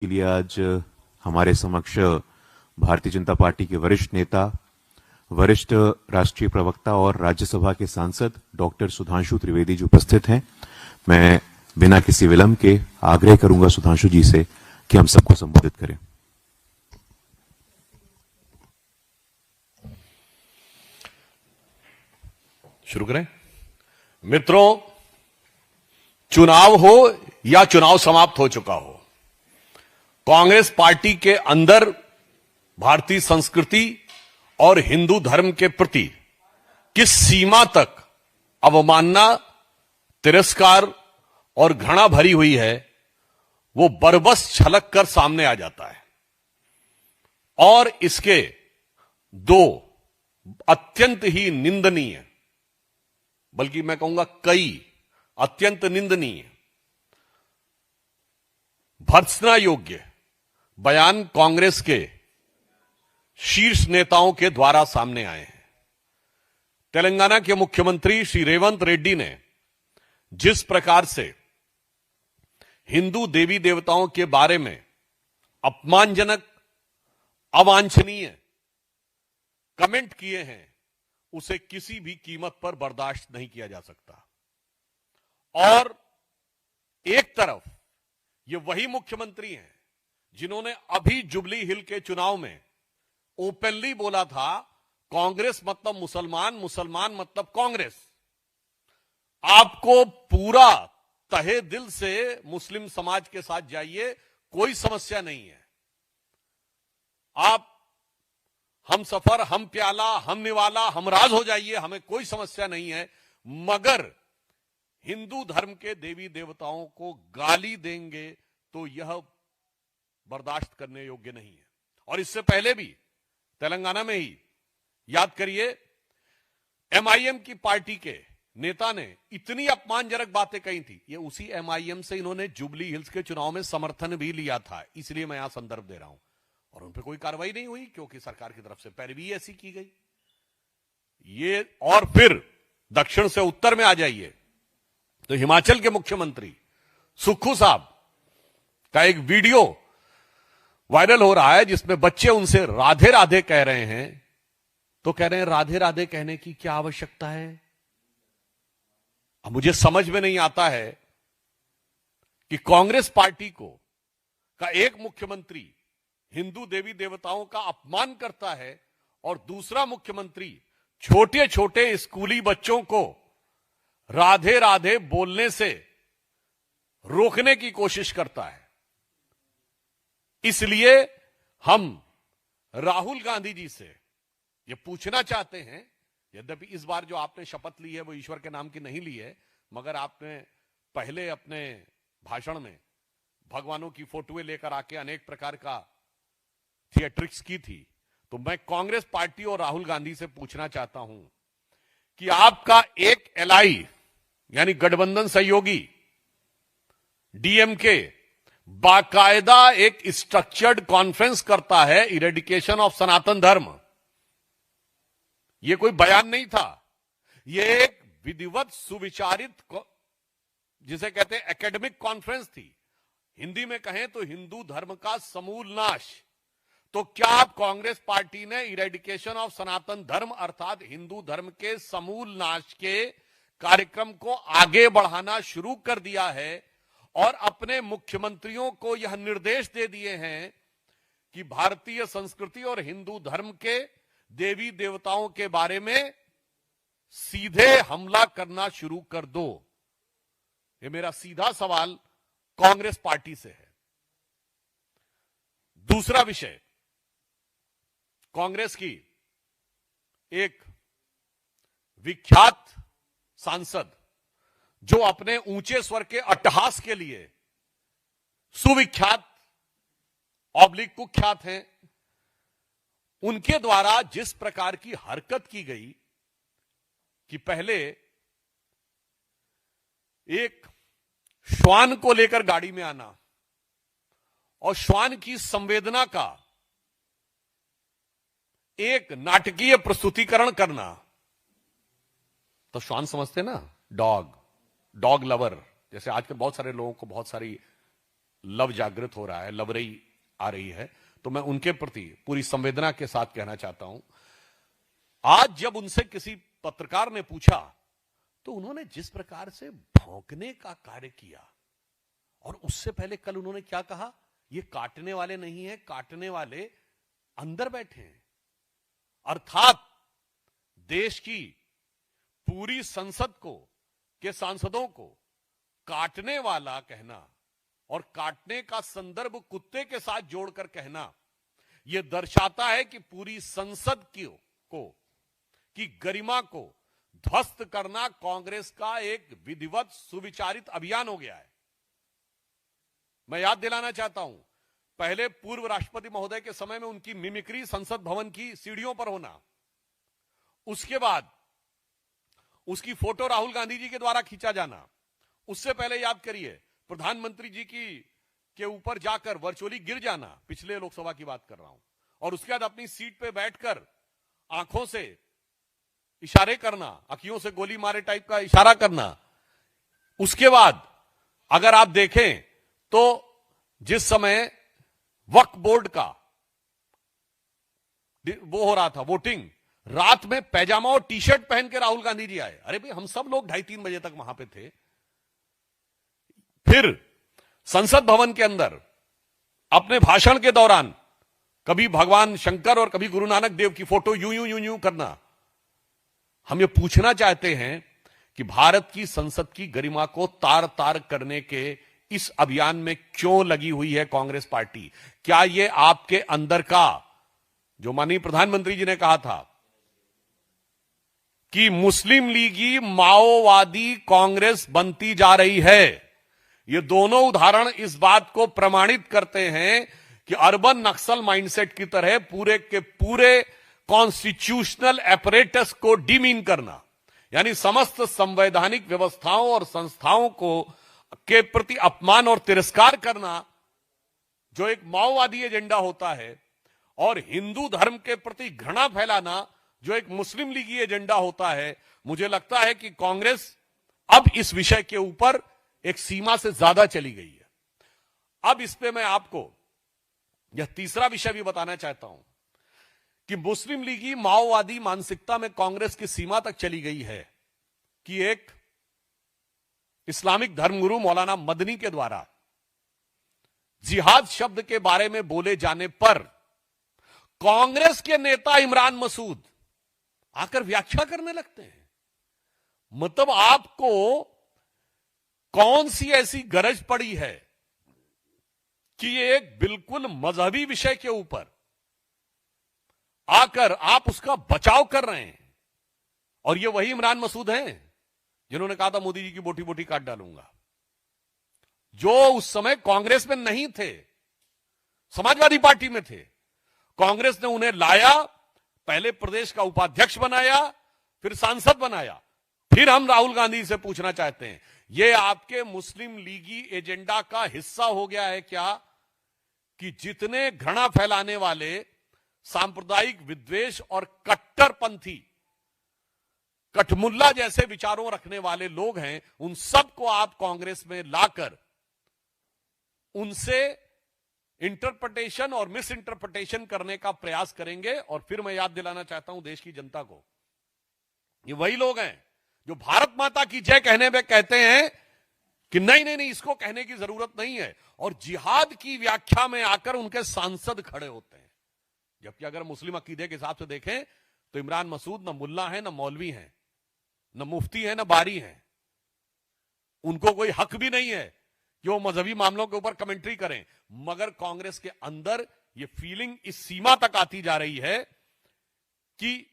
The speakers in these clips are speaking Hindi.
के लिए आज हमारे समक्ष भारतीय जनता पार्टी के वरिष्ठ नेता, वरिष्ठ राष्ट्रीय प्रवक्ता और राज्यसभा के सांसद डॉक्टर सुधांशु त्रिवेदी जी उपस्थित हैं। मैं बिना किसी विलंब के आग्रह करूंगा सुधांशु जी से कि हम सबको संबोधित करें। शुरू करें। मित्रों, चुनाव हो या चुनाव समाप्त हो चुका हो, कांग्रेस पार्टी के अंदर भारतीय संस्कृति और हिंदू धर्म के प्रति किस सीमा तक अवमानना, तिरस्कार और घृणा भरी हुई है, वो बरबस छलक कर सामने आ जाता है। और इसके दो अत्यंत ही निंदनीय, बल्कि मैं कहूंगा कई अत्यंत निंदनीय, भर्त्सना योग्य बयान कांग्रेस के शीर्ष नेताओं के द्वारा सामने आए हैं। तेलंगाना के मुख्यमंत्री श्री रेवंत रेड्डी ने जिस प्रकार से हिंदू देवी देवताओं के बारे में अपमानजनक, अवांछनीय कमेंट किए हैं, उसे किसी भी कीमत पर बर्दाश्त नहीं किया जा सकता। और एक तरफ ये वही मुख्यमंत्री हैं जिन्होंने अभी जुबली हिल के चुनाव में ओपनली बोला था, कांग्रेस मतलब मुसलमान, मुसलमान मतलब कांग्रेस। आपको पूरा तहे दिल से मुस्लिम समाज के साथ जाइए, कोई समस्या नहीं है। आप हम सफर, हम प्याला, हम निवाला, हम राज हो जाइए, हमें कोई समस्या नहीं है। मगर हिंदू धर्म के देवी देवताओं को गाली देंगे तो यह बर्दाश्त करने योग्य नहीं है। और इससे पहले भी तेलंगाना में ही याद करिए, एमआईएम की पार्टी के नेता ने इतनी अपमानजनक बातें कही थी। ये उसी एमआईएम से इन्होंने जुबली हिल्स के चुनाव में समर्थन भी लिया था, इसलिए मैं यहां संदर्भ दे रहा हूं। और उन पर कोई कार्रवाई नहीं हुई क्योंकि सरकार की तरफ से पैरवी ऐसी की गई। ये और फिर दक्षिण से उत्तर में आ जाइए तो हिमाचल के मुख्यमंत्री सुक्खू साहब का एक वीडियो वायरल हो रहा है जिसमें बच्चे उनसे राधे राधे कह रहे हैं। तो कह रहे हैं राधे राधे कहने की क्या आवश्यकता है। अब मुझे समझ में नहीं आता है कि कांग्रेस पार्टी का एक मुख्यमंत्री हिंदू देवी देवताओं का अपमान करता है और दूसरा मुख्यमंत्री छोटे छोटे स्कूली बच्चों को राधे राधे बोलने से रोकने की कोशिश करता है। इसलिए हम राहुल गांधी जी से यह पूछना चाहते हैं, यद्यपि इस बार जो आपने शपथ ली है वो ईश्वर के नाम की नहीं ली है, मगर आपने पहले अपने भाषण में भगवानों की फोटोएं लेकर आके अनेक प्रकार का थिएट्रिक्स की थी। तो मैं कांग्रेस पार्टी और राहुल गांधी से पूछना चाहता हूं कि आपका एक एलआई यानी गठबंधन सहयोगी डीएमके बाकायदा एक स्ट्रक्चर्ड कॉन्फ्रेंस करता है इरेडिकेशन ऑफ सनातन धर्म। यह कोई बयान नहीं था, यह एक विधिवत सुविचारित, जिसे कहते हैं एकेडमिक कॉन्फ्रेंस थी। हिंदी में कहें तो हिंदू धर्म का समूल नाश। तो क्या आप कांग्रेस पार्टी ने इरेडिकेशन ऑफ सनातन धर्म अर्थात हिंदू धर्म के समूल नाश के कार्यक्रम को आगे बढ़ाना शुरू कर दिया है और अपने मुख्यमंत्रियों को यह निर्देश दे दिए हैं कि भारतीय संस्कृति और हिंदू धर्म के देवी देवताओं के बारे में सीधे हमला करना शुरू कर दो। यह मेरा सीधा सवाल कांग्रेस पार्टी से है। दूसरा विषय, कांग्रेस की एक विख्यात सांसद जो अपने ऊंचे स्वर के अट्टहास के लिए सुविख्यात ऑब्लिक कुख्यात हैं, उनके द्वारा जिस प्रकार की हरकत की गई कि पहले एक श्वान को लेकर गाड़ी में आना और श्वान की संवेदना का एक नाटकीय प्रस्तुतिकरण करना। तो श्वान समझते ना, डॉग लवर, जैसे आजकल बहुत सारे लोगों को बहुत सारी लव जागृत हो रहा है, लवरई आ रही है, तो मैं उनके प्रति पूरी संवेदना के साथ कहना चाहता हूं। आज जब उनसे किसी पत्रकार ने पूछा तो उन्होंने जिस प्रकार से भौंकने का कार्य किया, और उससे पहले कल उन्होंने क्या कहा, ये काटने वाले नहीं है, काटने वाले अंदर बैठे हैं। अर्थात देश की पूरी संसद को के सांसदों को काटने वाला कहना और काटने का संदर्भ कुत्ते के साथ जोड़कर कहना, यह दर्शाता है कि पूरी संसद की गरिमा को ध्वस्त करना कांग्रेस का एक विधिवत सुविचारित अभियान हो गया है। मैं याद दिलाना चाहता हूं, पहले पूर्व राष्ट्रपति महोदय के समय में उनकी मिमिक्री संसद भवन की सीढ़ियों पर होना, उसके बाद उसकी फोटो राहुल गांधी जी के द्वारा खींचा जाना, उससे पहले याद करिए प्रधानमंत्री जी के ऊपर जाकर वर्चुअली गिर जाना, पिछले लोकसभा की बात कर रहा हूं, और उसके बाद अपनी सीट पे बैठकर आंखों से इशारे करना, अखियों से गोली मारे टाइप का इशारा करना। उसके बाद अगर आप देखें तो जिस समय वक्फ बोर्ड का वो हो रहा था वोटिंग, रात में पैजामा और टी शर्ट पहन के राहुल गांधी जी आए। अरे भाई, हम सब लोग 2:30-3 बजे तक वहां पे थे। फिर संसद भवन के अंदर अपने भाषण के दौरान कभी भगवान शंकर और कभी गुरु नानक देव की फोटो यूं यूं यूं यूं करना। हम ये पूछना चाहते हैं कि भारत की संसद की गरिमा को तार तार करने के इस अभियान में क्यों लगी हुई है कांग्रेस पार्टी? क्या ये आपके अंदर का, जो माननीय प्रधानमंत्री जी ने कहा था कि मुस्लिम लीगी माओवादी कांग्रेस बनती जा रही है, ये दोनों उदाहरण इस बात को प्रमाणित करते हैं कि अर्बन नक्सल माइंडसेट की तरह पूरे के पूरे कॉन्स्टिट्यूशनल एपरेटस को डिमीन करना, यानी समस्त संवैधानिक व्यवस्थाओं और संस्थाओं को के प्रति अपमान और तिरस्कार करना, जो एक माओवादी एजेंडा होता है, और हिंदू धर्म के प्रति घृणा फैलाना, जो एक मुस्लिम लीगी एजेंडा होता है। मुझे लगता है कि कांग्रेस अब इस विषय के ऊपर एक सीमा से ज्यादा चली गई है। अब इस पे मैं आपको यह तीसरा विषय भी बताना चाहता हूं कि मुस्लिम लीगी माओवादी मानसिकता में कांग्रेस की सीमा तक चली गई है कि एक इस्लामिक धर्मगुरु मौलाना मदनी के द्वारा जिहाद शब्द के बारे में बोले जाने पर कांग्रेस के नेता इमरान मसूद आकर व्याख्या करने लगते हैं। मतलब आपको कौन सी ऐसी गरज पड़ी है कि एक बिल्कुल मजहबी विषय के ऊपर आकर आप उसका बचाव कर रहे हैं? और ये वही इमरान मसूद हैं जिन्होंने कहा था मोदी जी की बोटी बोटी काट डालूंगा, जो उस समय कांग्रेस में नहीं थे, समाजवादी पार्टी में थे। कांग्रेस ने उन्हें लाया, पहले प्रदेश का उपाध्यक्ष बनाया, फिर सांसद बनाया। फिर हम राहुल गांधी से पूछना चाहते हैं, यह आपके मुस्लिम लीगी एजेंडा का हिस्सा हो गया है क्या कि जितने घृणा फैलाने वाले सांप्रदायिक विद्वेष और कट्टरपंथी कठमुल्ला जैसे विचारों रखने वाले लोग हैं, उन सबको आप कांग्रेस में लाकर उनसे इंटरप्रिटेशन और मिस इंटरप्रिटेशन करने का प्रयास करेंगे? और फिर मैं याद दिलाना चाहता हूं देश की जनता को, ये वही लोग हैं जो भारत माता की जय कहने में कहते हैं कि नहीं नहीं नहीं, इसको कहने की जरूरत नहीं है, और जिहाद की व्याख्या में आकर उनके सांसद खड़े होते हैं। जबकि अगर मुस्लिम अकीदे के हिसाब से देखें तो इमरान मसूद न मुल्ला है, न मौलवी है, न मुफ्ती है, न बारी है। उनको कोई हक भी नहीं है कि वो मजहबी मामलों के ऊपर कमेंट्री करें। मगर कांग्रेस के अंदर ये फीलिंग इस सीमा तक आती जा रही है कि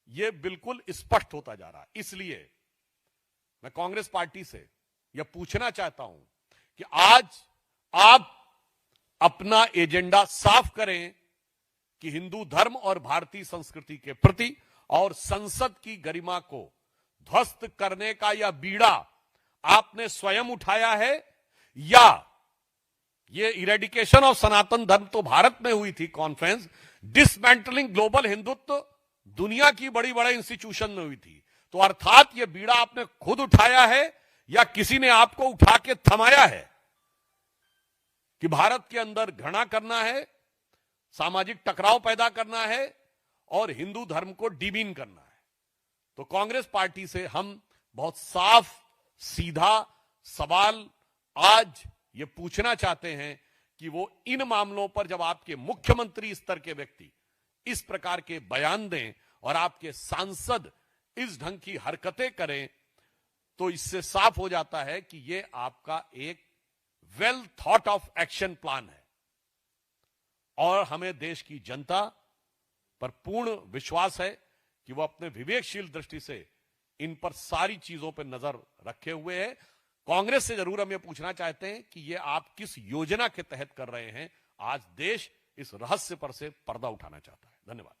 ये बिल्कुल स्पष्ट होता जा रहा है। इसलिए मैं कांग्रेस पार्टी से यह पूछना चाहता हूं कि आज आप अपना एजेंडा साफ करें कि हिंदू धर्म और भारतीय संस्कृति के प्रति और संसद की गरिमा को ध्वस्त करने का यह बीड़ा आपने स्वयं उठाया है, या ये इरेडिकेशन ऑफ सनातन धर्म तो भारत में हुई थी कॉन्फ्रेंस, डिसमेंटलिंग ग्लोबल हिंदुत्व दुनिया की बड़ी बड़े इंस्टीट्यूशन में हुई थी। तो अर्थात यह बीड़ा आपने खुद उठाया है या किसी ने आपको उठा के थमाया है कि भारत के अंदर घृणा करना है, सामाजिक टकराव पैदा करना है और हिंदू धर्म को डिमीन करना है। तो कांग्रेस पार्टी से हम बहुत साफ सीधा सवाल आज ये पूछना चाहते हैं कि वो इन मामलों पर जब आपके मुख्यमंत्री स्तर के व्यक्ति इस प्रकार के बयान दें और आपके सांसद इस ढंग की हरकतें करें, तो इससे साफ हो जाता है कि ये आपका एक well thought of action plan है और हमें देश की जनता पर पूर्ण विश्वास है कि वो अपने विवेकशील दृष्टि से इन पर सारी चीजों पर नजर रखे हुए है। कांग्रेस से जरूर हम ये पूछना चाहते हैं कि ये आप किस योजना के तहत कर रहे हैं। आज देश इस रहस्य पर से पर्दा उठाना चाहता है। धन्यवाद।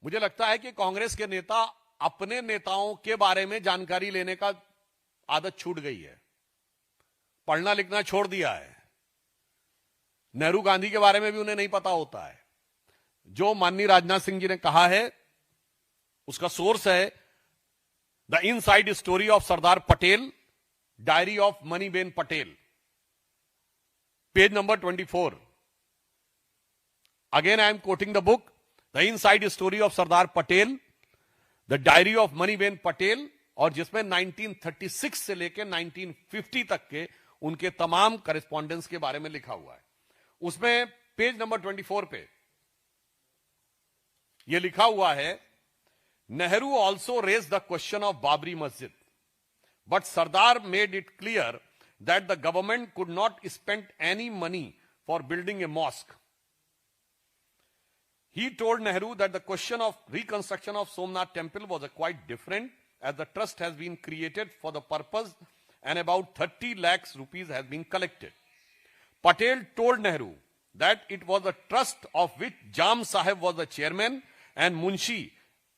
मुझे लगता है कि कांग्रेस के नेता अपने नेताओं के बारे में जानकारी लेने का आदत छूट गई है, पढ़ना लिखना छोड़ दिया है। नेहरू गांधी के बारे में भी उन्हें नहीं पता होता है। जो माननीय राजनाथ सिंह जी ने कहा है उसका सोर्स है the inside story of Sardar Patel, diary of Maniben Patel, page number 24। Again, I am quoting the book, The Inside Story of Sardar Patel, The Diary of Manibhen Patel, और जिसमें 1936 से लेकर 1950 तक के उनके तमाम करेस्पॉन्डेंस के बारे में लिखा हुआ है। उसमें पेज नंबर 24 पे यह लिखा हुआ है, Nehru also raise the question of Babri Masjid, but Sardar made it clear that the government could not spend any money for building a mosque. He told Nehru that the question of reconstruction of Somnath temple was quite different, as the trust has been created for the purpose and about 30 lakhs rupees has been collected. Patel told Nehru that it was a trust of which Jam Sahib was the chairman and Munshi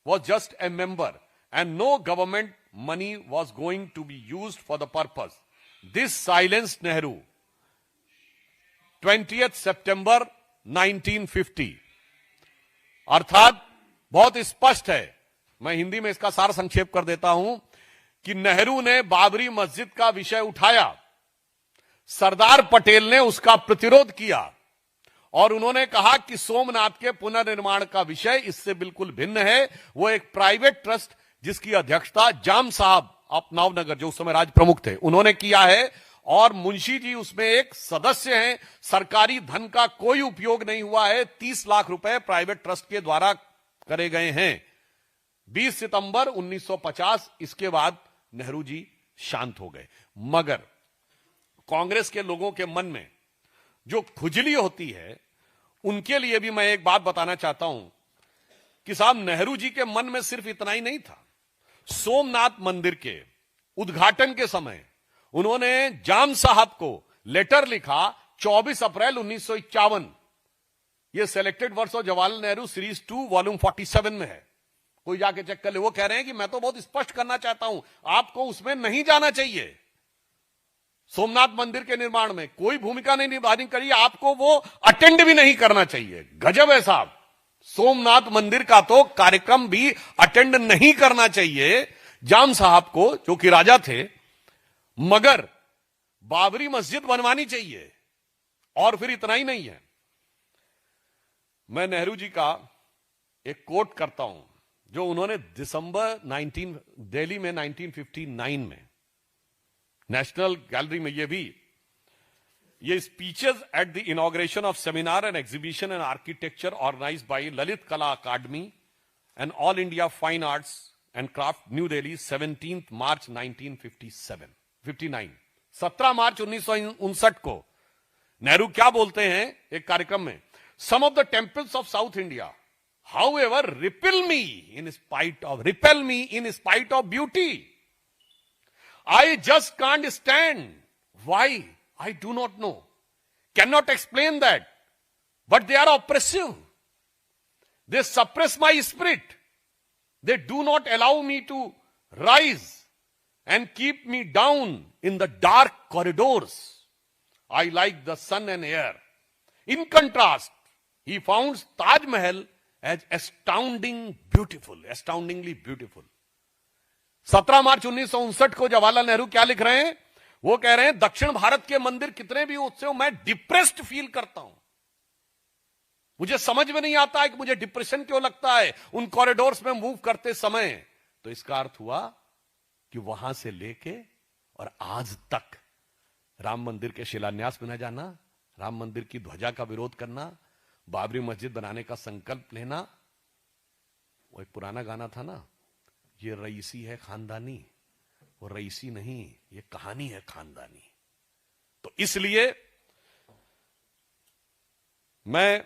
was just a member, and no government money was going to be used for the purpose. This silenced Nehru. 20th September 1950. अर्थात बहुत स्पष्ट है, मैं हिंदी में इसका सार संक्षेप कर देता हूं कि नेहरू ने बाबरी मस्जिद का विषय उठाया, सरदार पटेल ने उसका प्रतिरोध किया और उन्होंने कहा कि सोमनाथ के पुनर्निर्माण का विषय इससे बिल्कुल भिन्न है। वो एक प्राइवेट ट्रस्ट जिसकी अध्यक्षता जाम साहब ऑफ नवनगर, जो उस समय राज्य प्रमुख थे, उन्होंने किया है और मुंशी जी उसमें एक सदस्य हैं। सरकारी धन का कोई उपयोग नहीं हुआ है। 30 लाख रुपए प्राइवेट ट्रस्ट के द्वारा करे गए हैं। 20 सितंबर 1950, इसके बाद नेहरू जी शांत हो गए। मगर कांग्रेस के लोगों के मन में जो खुजली होती है, उनके लिए भी मैं एक बात बताना चाहता हूं कि साहब, नेहरू जी के मन में सिर्फ इतना ही नहीं था। सोमनाथ मंदिर के उद्घाटन के समय उन्होंने जाम साहब को लेटर लिखा 24 अप्रैल 1951। यह selected works of Jawaharlal Nehru series 2 volume 47 में है, कोई जाके चेक कर ले। वो कह रहे हैं कि मैं तो बहुत स्पष्ट करना चाहता हूं, आपको उसमें नहीं जाना चाहिए। सोमनाथ मंदिर के निर्माण में कोई भूमिका नहीं निभानी करिए, आपको वो अटेंड भी नहीं करना चाहिए। गजब है साहब, सोमनाथ मंदिर का तो कार्यक्रम भी अटेंड नहीं करना चाहिए जाम साहब को, जो कि राजा थे। मगर बाबरी मस्जिद बनवानी चाहिए। और फिर इतना ही नहीं है, मैं नेहरू जी का एक कोट करता हूं जो उन्होंने दिल्ली में 1959 में नेशनल गैलरी में, ये speeches at the inauguration of seminar and exhibition and architecture organized by Lalit Kala Akademi and all India fine arts and craft, New Delhi, 17 मार्च 1959। 17 मार्च 1959 को नेहरू क्या बोलते हैं एक कार्यक्रम में, some of the temples of south India however repel me in spite of beauty, I just can't stand. Why? I do not know. Cannot explain that. But they are oppressive. They suppress my spirit. They do not allow me to rise. and keep me down in the dark corridors. I like the sun and air. In contrast, he found Taj Mahal as astoundingly beautiful. 17 मार्च 1959 को जवाहरलाल नेहरू क्या लिख रहे हैं? वो कह रहे हैं दक्षिण भारत के मंदिर कितने भी ऊंचे हो, मैं डिप्रेस्ड फील करता हूं। मुझे समझ में नहीं आता है कि मुझे डिप्रेशन क्यों लगता है उन कॉरिडोर्स में मूव करते समय। तो इसका अर्थ हुआ कि वहां से लेके और आज तक राम मंदिर के शिलान्यास में न जाना, राम मंदिर की ध्वजा का विरोध करना, बाबरी मस्जिद बनाने का संकल्प लेना। वो एक पुराना गाना था ना, ये रईसी है खानदानी, वो रईसी नहीं, ये कहानी है खानदानी। तो इसलिए मैं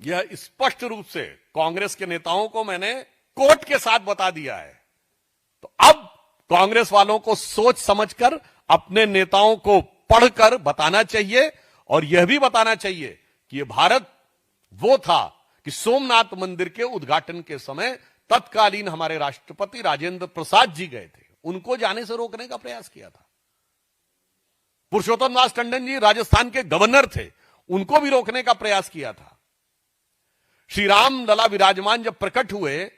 यह स्पष्ट रूप से कांग्रेस के नेताओं को मैंने कोर्ट के साथ बता दिया है। तो अब कांग्रेस वालों को सोच समझकर अपने नेताओं को पढ़कर बताना चाहिए और यह भी बताना चाहिए कि यह भारत वो था कि सोमनाथ मंदिर के उद्घाटन के समय तत्कालीन हमारे राष्ट्रपति राजेंद्र प्रसाद जी गए थे, उनको जाने से रोकने का प्रयास किया था। पुरुषोत्तम दास टंडन जी राजस्थान के गवर्नर थे, उनको भी रोकने का प्रयास किया था। श्री राम लला विराजमान जब प्रकट हुए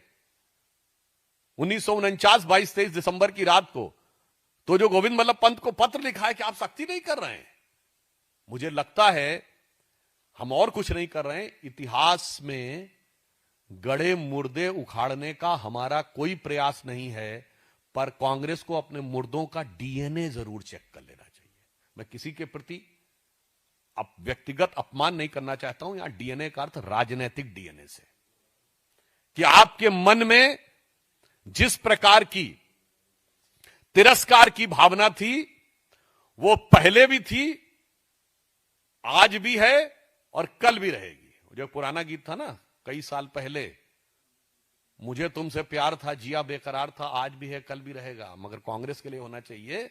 1949 22-23 दिसंबर की रात को, तो जो गोविंद बल्लभ पंत को पत्र लिखा है कि आप सख्ती नहीं कर रहे हैं, मुझे लगता है हम और कुछ नहीं कर रहे हैं। इतिहास में गड़े मुर्दे उखाड़ने का हमारा कोई प्रयास नहीं है, पर कांग्रेस को अपने मुर्दों का डीएनए जरूर चेक कर लेना चाहिए। मैं किसी के प्रति व्यक्तिगत अपमान नहीं करना चाहता हूं, यहां डीएनए का अर्थ राजनैतिक डीएनए से, कि आपके मन में जिस प्रकार की तिरस्कार की भावना थी वो पहले भी थी, आज भी है और कल भी रहेगी। जो पुराना गीत था ना, कई साल पहले, मुझे तुमसे प्यार था, जिया बेकरार था, आज भी है कल भी रहेगा। मगर कांग्रेस के लिए होना चाहिए,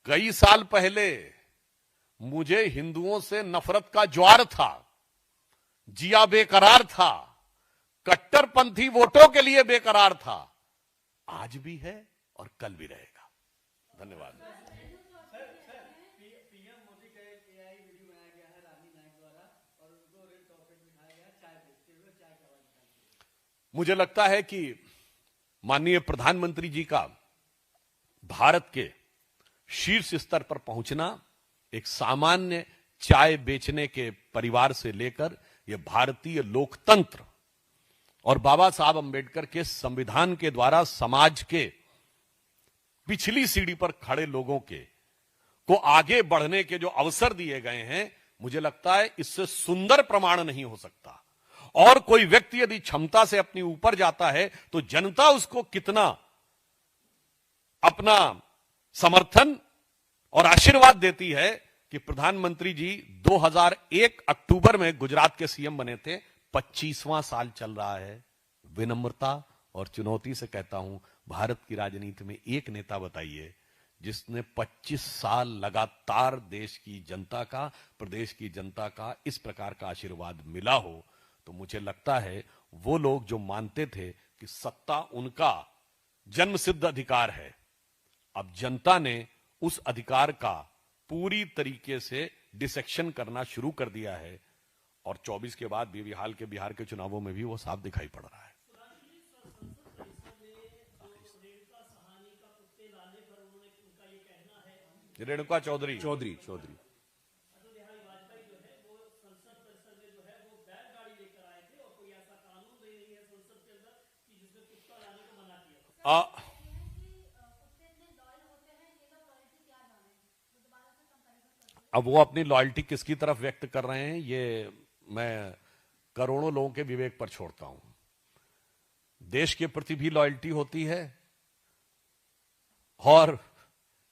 कई साल पहले मुझे हिंदुओं से नफरत का ज्वार था, जिया बेकरार था, कट्टरपंथी वोटों के लिए बेकरार था, आज भी है और कल भी रहेगा। धन्यवाद। पीएम मोदी का एक एआई वीडियो बनाया गया है रानी नायक द्वारा और उनको रेड कार्पेट दिखाया गया चाय बेचते हुए, चाय का आवाज निकालते हुए। मुझे लगता है कि माननीय प्रधानमंत्री जी का भारत के शीर्ष स्तर पर पहुंचना, एक सामान्य चाय बेचने के परिवार से लेकर यह भारतीय लोकतंत्र और बाबा साहब अंबेडकर के संविधान के द्वारा समाज के पिछली सीढ़ी पर खड़े लोगों को आगे बढ़ने के जो अवसर दिए गए हैं, मुझे लगता है इससे सुंदर प्रमाण नहीं हो सकता। और कोई व्यक्ति यदि क्षमता से अपनी ऊपर जाता है तो जनता उसको कितना अपना समर्थन और आशीर्वाद देती है कि प्रधानमंत्री जी 2001 अक्टूबर में गुजरात के सीएम बने थे, 25वां साल चल रहा है। विनम्रता और चुनौती से कहता हूं, भारत की राजनीति में एक नेता बताइए जिसने 25 साल लगातार देश की जनता का, प्रदेश की जनता का इस प्रकार का आशीर्वाद मिला हो। तो मुझे लगता है वो लोग जो मानते थे कि सत्ता उनका जन्मसिद्ध अधिकार है, अब जनता ने उस अधिकार का पूरी तरीके से डिसेक्शन करना शुरू कर दिया है। और 24 के बाद भी हाल के बिहार के चुनावों में भी वो साफ दिखाई पड़ रहा है। रेणुका चौधरी अब वो अपनी लॉयल्टी किसकी तरफ व्यक्त कर रहे हैं, ये मैं करोड़ों लोगों के विवेक पर छोड़ता हूं। देश के प्रति भी लॉयल्टी होती है और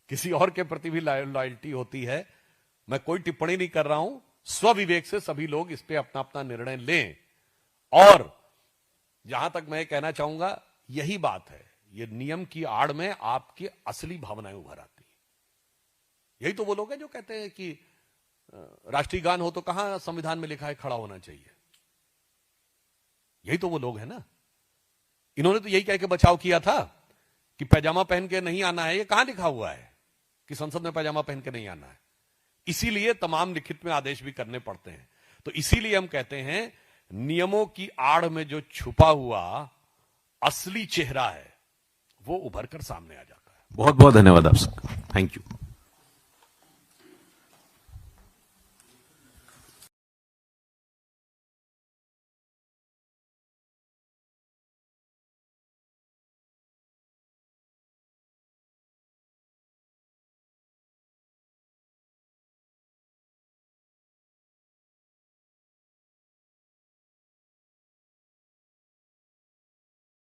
किसी और के प्रति भी लॉयल्टी होती है। मैं कोई टिप्पणी नहीं कर रहा हूं, स्वविवेक से सभी लोग इस पे अपना अपना निर्णय लें। और जहां तक मैं कहना चाहूंगा, यही बात है, ये नियम की आड़ में आपकी असली भावनाएं उभर आती हैं। यही तो वो लोग हैं जो कहते हैं कि राष्ट्रीय गान हो तो कहां संविधान में लिखा है खड़ा होना चाहिए। यही तो वो लोग हैं ना। इन्होंने तो यही कह के बचाव किया था कि पैजामा पहन के नहीं आना है, ये कहां लिखा हुआ है कि संसद में पैजामा पहन के नहीं आना है? इसीलिए तमाम लिखित में आदेश भी करने पड़ते हैं। तो इसीलिए हम कहते हैं नियमों की आड़ में जो छुपा हुआ असली चेहरा है वो उभर कर सामने आ जाता है। बहुत बहुत धन्यवाद आप सबका। Thank you.